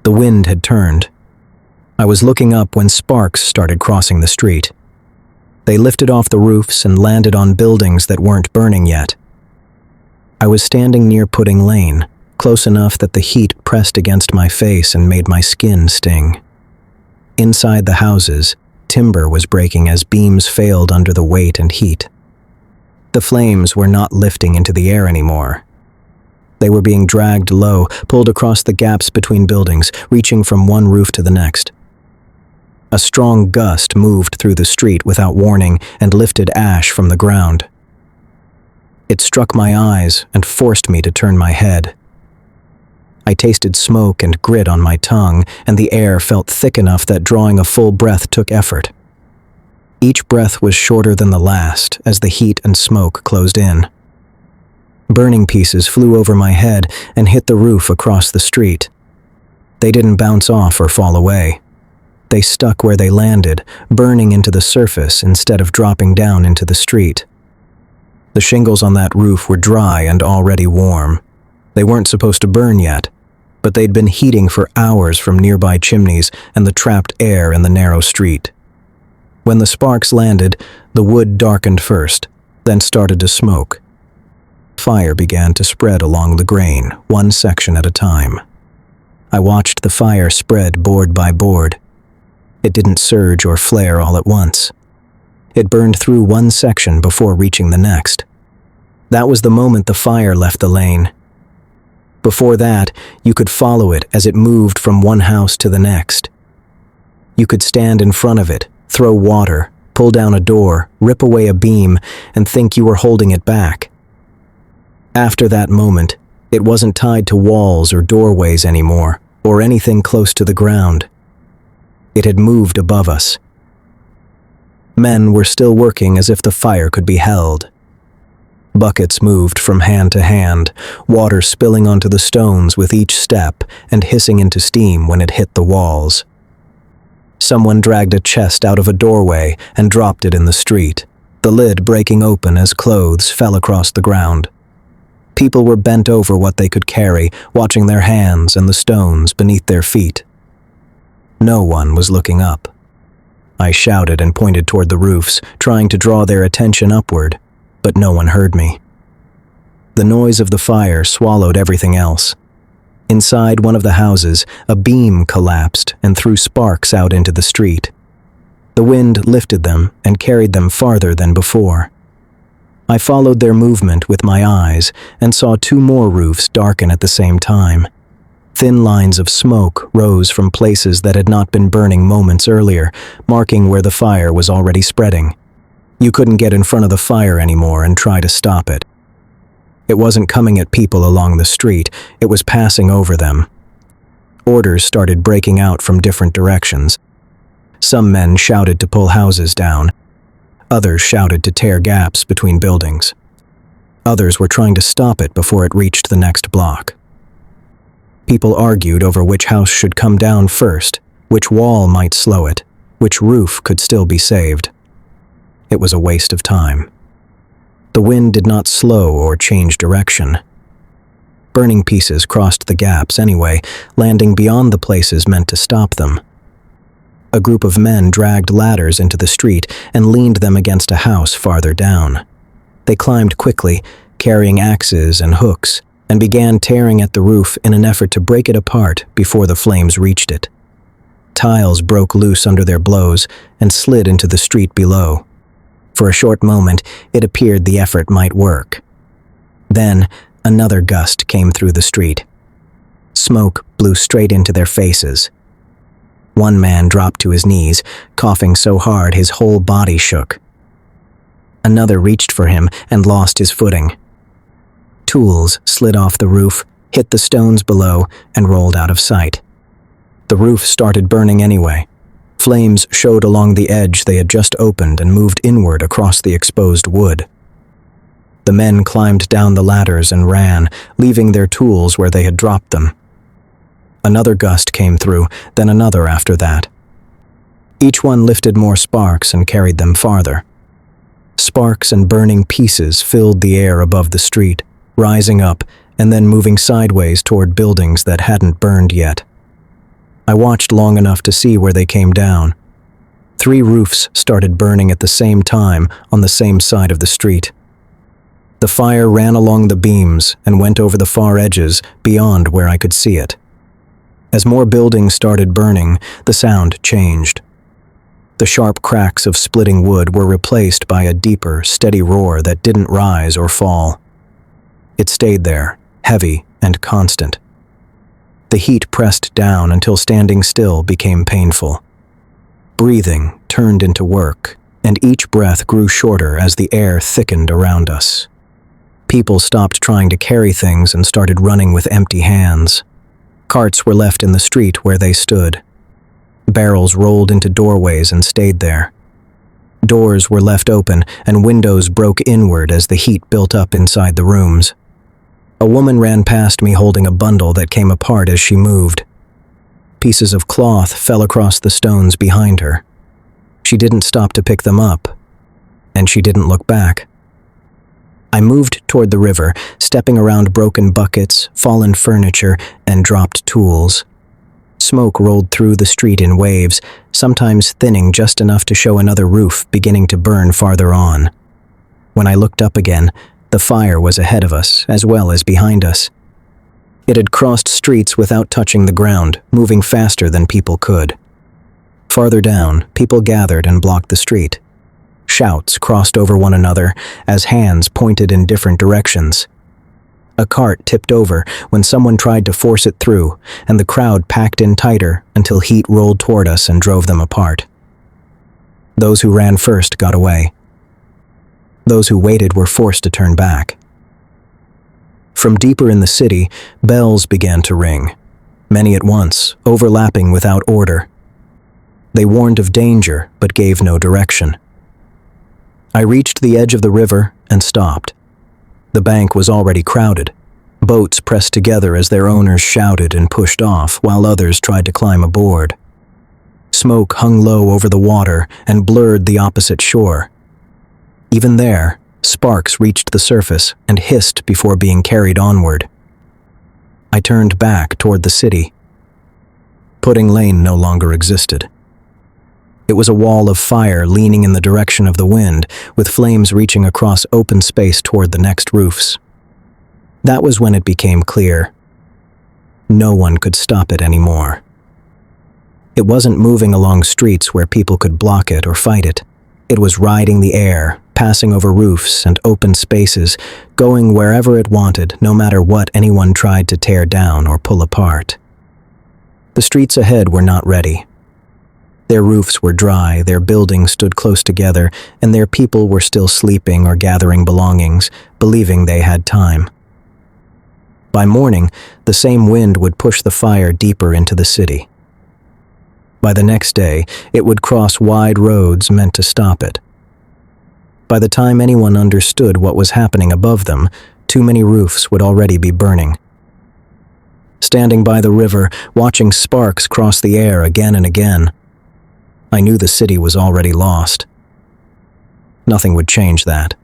The wind had turned. I was looking up when sparks started crossing the street. They lifted off the roofs and landed on buildings that weren't burning yet. I was standing near Pudding Lane, close enough that the heat pressed against my face and made my skin sting. Inside the houses, timber was breaking as beams failed under the weight and heat. The flames were not lifting into the air anymore. They were being dragged low, pulled across the gaps between buildings, reaching from one roof to the next. A strong gust moved through the street without warning and lifted ash from the ground. It struck my eyes and forced me to turn my head. I tasted smoke and grit on my tongue, and the air felt thick enough that drawing a full breath took effort. Each breath was shorter than the last as the heat and smoke closed in. Burning pieces flew over my head and hit the roof across the street. They didn't bounce off or fall away. They stuck where they landed, burning into the surface instead of dropping down into the street. The shingles on that roof were dry and already warm. They weren't supposed to burn yet, but they'd been heating for hours from nearby chimneys and the trapped air in the narrow street. When the sparks landed, the wood darkened first, then started to smoke. Fire began to spread along the grain, one section at a time. I watched the fire spread board by board. It didn't surge or flare all at once. It burned through one section before reaching the next. That was the moment the fire left the lane. Before that, you could follow it as it moved from one house to the next. You could stand in front of it, throw water, pull down a door, rip away a beam, and think you were holding it back. After that moment, it wasn't tied to walls or doorways anymore, or anything close to the ground. It had moved above us. Men were still working as if the fire could be held. Buckets moved from hand to hand, water spilling onto the stones with each step and hissing into steam when it hit the walls. Someone dragged a chest out of a doorway and dropped it in the street, the lid breaking open as clothes fell across the ground. People were bent over what they could carry, watching their hands and the stones beneath their feet. No one was looking up. I shouted and pointed toward the roofs, trying to draw their attention upward, but no one heard me. The noise of the fire swallowed everything else. Inside one of the houses, a beam collapsed and threw sparks out into the street. The wind lifted them and carried them farther than before. I followed their movement with my eyes and saw two more roofs darken at the same time. Thin lines of smoke rose from places that had not been burning moments earlier, marking where the fire was already spreading. You couldn't get in front of the fire anymore and try to stop it. It wasn't coming at people along the street, it was passing over them. Orders started breaking out from different directions. Some men shouted to pull houses down. Others shouted to tear gaps between buildings. Others were trying to stop it before it reached the next block. People argued over which house should come down first, which wall might slow it, which roof could still be saved. It was a waste of time. The wind did not slow or change direction. Burning pieces crossed the gaps anyway, landing beyond the places meant to stop them. A group of men dragged ladders into the street and leaned them against a house farther down. They climbed quickly, carrying axes and hooks, and began tearing at the roof in an effort to break it apart before the flames reached it. Tiles broke loose under their blows and slid into the street below. For a short moment, it appeared the effort might work. Then, another gust came through the street. Smoke blew straight into their faces. One man dropped to his knees, coughing so hard his whole body shook. Another reached for him and lost his footing. Tools slid off the roof, hit the stones below, and rolled out of sight. The roof started burning anyway. Flames showed along the edge they had just opened and moved inward across the exposed wood. The men climbed down the ladders and ran, leaving their tools where they had dropped them. Another gust came through, then another after that. Each one lifted more sparks and carried them farther. Sparks and burning pieces filled the air above the street, rising up and then moving sideways toward buildings that hadn't burned yet. I watched long enough to see where they came down. 3 roofs started burning at the same time on the same side of the street. The fire ran along the beams and went over the far edges beyond where I could see it. As more buildings started burning, the sound changed. The sharp cracks of splitting wood were replaced by a deeper, steady roar that didn't rise or fall. It stayed there, heavy and constant. The heat pressed down until standing still became painful. Breathing turned into work, and each breath grew shorter as the air thickened around us. People stopped trying to carry things and started running with empty hands. Carts were left in the street where they stood. Barrels rolled into doorways and stayed there. Doors were left open and windows broke inward as the heat built up inside the rooms. A woman ran past me holding a bundle that came apart as she moved. Pieces of cloth fell across the stones behind her. She didn't stop to pick them up, and she didn't look back. I moved toward the river, stepping around broken buckets, fallen furniture, and dropped tools. Smoke rolled through the street in waves, sometimes thinning just enough to show another roof beginning to burn farther on. When I looked up again, the fire was ahead of us as well as behind us. It had crossed streets without touching the ground, moving faster than people could. Farther down, people gathered and blocked the street. Shouts crossed over one another as hands pointed in different directions. A cart tipped over when someone tried to force it through, and the crowd packed in tighter until heat rolled toward us and drove them apart. Those who ran first got away. Those who waited were forced to turn back. From deeper in the city, bells began to ring, many at once, overlapping without order. They warned of danger, but gave no direction. I reached the edge of the river and stopped. The bank was already crowded. Boats pressed together as their owners shouted and pushed off, while others tried to climb aboard. Smoke hung low over the water and blurred the opposite shore. Even there, sparks reached the surface and hissed before being carried onward. I turned back toward the city. Pudding Lane no longer existed. It was a wall of fire leaning in the direction of the wind, with flames reaching across open space toward the next roofs. That was when it became clear. No one could stop it anymore. It wasn't moving along streets where people could block it or fight it. It was riding the air, passing over roofs and open spaces, going wherever it wanted, no matter what anyone tried to tear down or pull apart. The streets ahead were not ready. Their roofs were dry, their buildings stood close together, and their people were still sleeping or gathering belongings, believing they had time. By morning, the same wind would push the fire deeper into the city. By the next day, it would cross wide roads meant to stop it. By the time anyone understood what was happening above them, too many roofs would already be burning. Standing by the river, watching sparks cross the air again and again, I knew the city was already lost. Nothing would change that.